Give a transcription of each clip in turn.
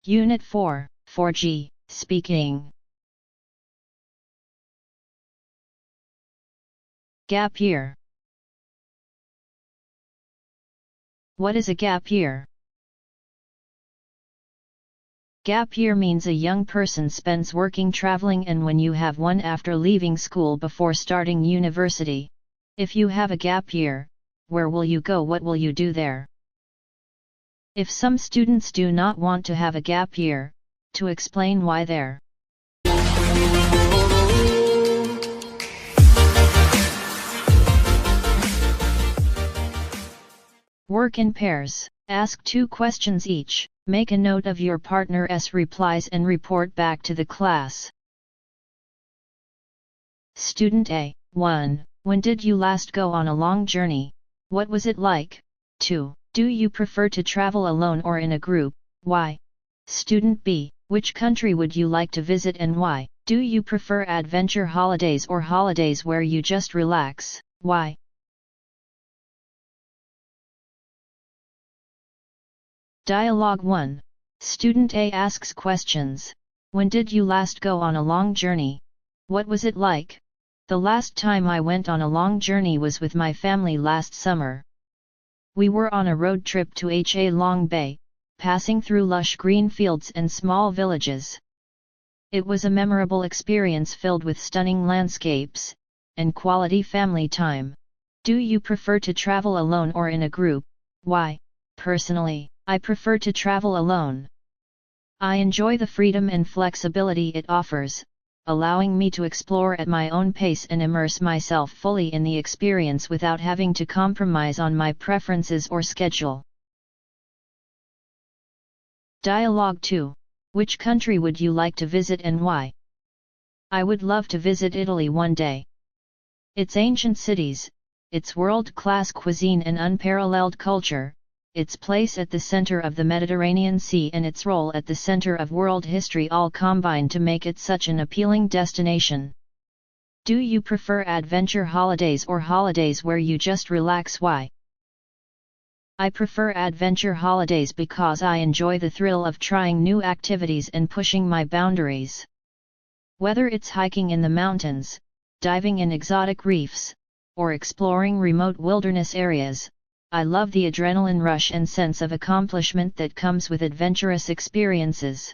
Unit 4, 4G, Speaking. Gap year. What is a gap year? Gap year means a young person spends working, traveling, and when you have one after leaving school before starting university. If you have a gap year, where will you go? What will you do there? If some students do not want to have a gap year, to explain why there. Work in pairs. Ask 2 questions each. Make a note of your partner's replies and report back to the class. Student A. 1. When did you last go on a long journey? What was it like? 2. Do you prefer to travel alone or in a group? Why? Student B. Which country would you like to visit and why? Do you prefer adventure holidays or holidays where you just relax? Why? Dialogue 1. Student A asks questions. When did you last go on a long journey? What was it like? The last time I went on a long journey was with my family last summer. We were on a road trip to Long Bay, passing through lush green fields and small villages. It was a memorable experience filled with stunning landscapes and quality family time. Do you prefer to travel alone or in a group? Why? Personally, I prefer to travel alone. I enjoy the freedom and flexibility it offers, allowing me to explore at my own pace and immerse myself fully in the experience without having to compromise on my preferences or schedule. Dialogue 2. Which country would you like to visit and why? I would love to visit Italy one day. Its ancient cities, its world-class cuisine and unparalleled culture, its place at the center of the Mediterranean Sea and its role at the center of world history all combine to make it such an appealing destination. Do you prefer adventure holidays or holidays where you just relax? Why? I prefer adventure holidays because I enjoy the thrill of trying new activities and pushing my boundaries. Whether it's hiking in the mountains, diving in exotic reefs, or exploring remote wilderness areas, I love the adrenaline rush and sense of accomplishment that comes with adventurous experiences.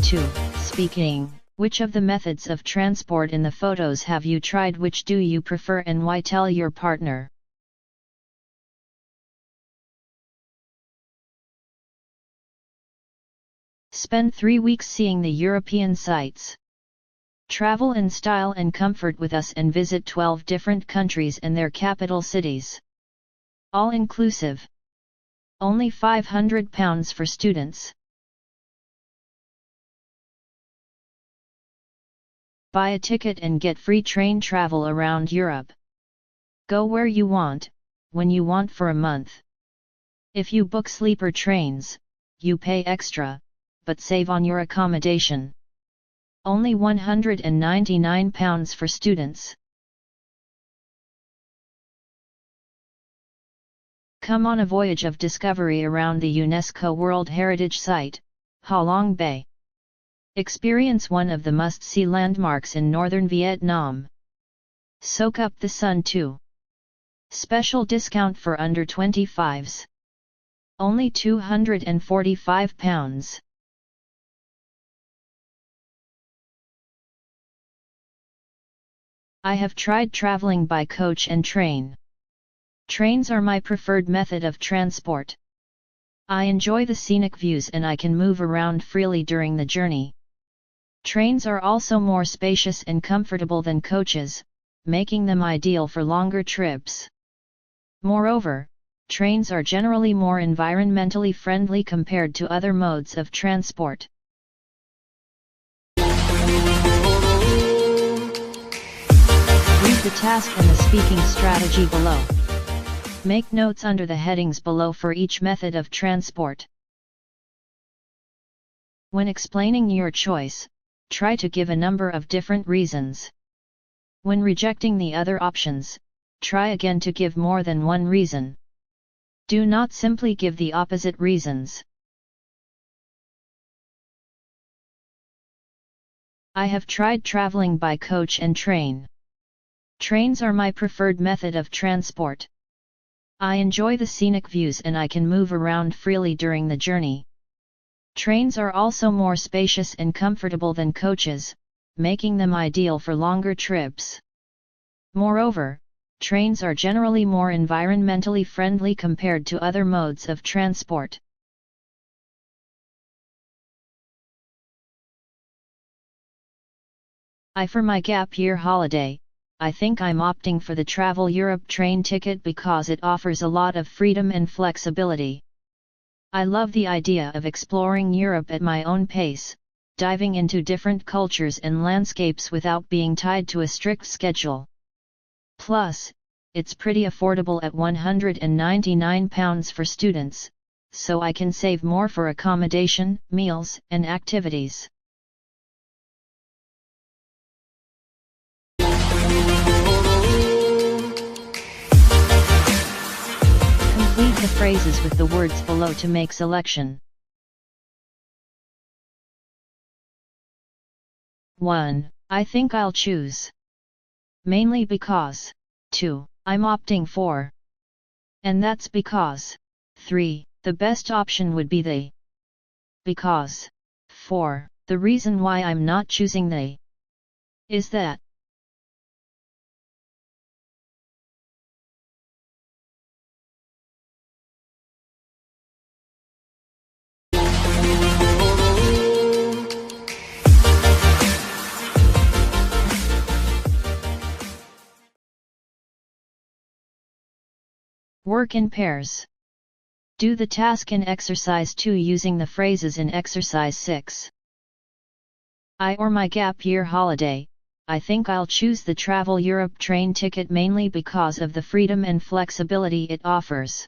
Two. Speaking. Which of the methods of transport in the photos have you tried? Which do you prefer and why? Tell your partner. Spend 3 weeks seeing the European sights. Travel in style and comfort with us and visit 12 different countries and their capital cities. All inclusive. Only £500 for students. Buy a ticket and get free train travel around Europe. Go where you want, when you want for a month. If you book sleeper trains, you pay extra, but save on your accommodation. Only £199 for students. Come on a voyage of discovery around the UNESCO World Heritage Site, Ha Long Bay. Experience one of the must-see landmarks in northern Vietnam. Soak up the sun too. Special discount for under 25s. Only £245. I have tried traveling by coach and train. Trains are my preferred method of transport. I enjoy the scenic views and I can move around freely during the journey. Trains are also more spacious and comfortable than coaches, making them ideal for longer trips. Moreover, trains are generally more environmentally friendly compared to other modes of transport. Read the task and the speaking strategy below. Make notes under the headings below for each method of transport. When explaining your choice, try to give a number of different reasons. When rejecting the other options, try again to give more than one reason. Do not simply give the opposite reasons. I have tried traveling by coach and train. Trains are my preferred method of transport. I enjoy the scenic views and I can move around freely during the journey. Trains are also more spacious and comfortable than coaches, making them ideal for longer trips. Moreover, trains are generally more environmentally friendly compared to other modes of transport. For my gap year holiday, I think I'm opting for the Travel Europe train ticket because it offers a lot of freedom and flexibility. I love the idea of exploring Europe at my own pace, diving into different cultures and landscapes without being tied to a strict schedule. Plus, it's pretty affordable at £199 for students, so I can save more for accommodation, meals, and activities. Complete the phrases with the words below to make selection. 1. I think I'll choose. Mainly because. 2. I'm opting for. And that's because. 3. The best option would be the. Because. 4. The reason why I'm not choosing the. Is that. Work in pairs. Do the task in exercise 2 using the phrases in exercise 6. Or my gap year holiday, I think I'll choose the Travel Europe train ticket mainly because of the freedom and flexibility it offers.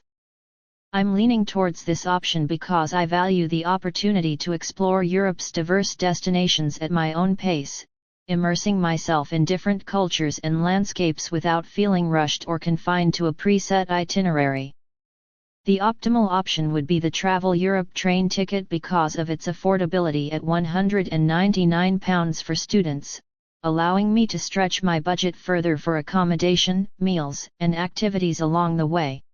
I'm leaning towards this option because I value the opportunity to explore Europe's diverse destinations at my own pace, immersing myself in different cultures and landscapes without feeling rushed or confined to a preset itinerary. The optimal option would be the Travel Europe train ticket because of its affordability at £199 for students, allowing me to stretch my budget further for accommodation, meals, and activities along the way.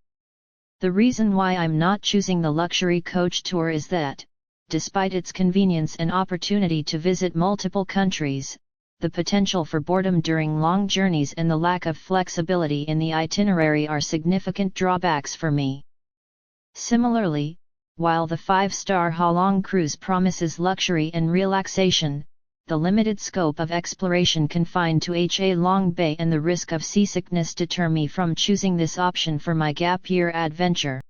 The reason why I'm not choosing the luxury coach tour is that, despite its convenience and opportunity to visit multiple countries, the potential for boredom during long journeys and the lack of flexibility in the itinerary are significant drawbacks for me. Similarly, while the 5-star Halong cruise promises luxury and relaxation, the limited scope of exploration confined to Halong Bay and the risk of seasickness deter me from choosing this option for my gap year adventure.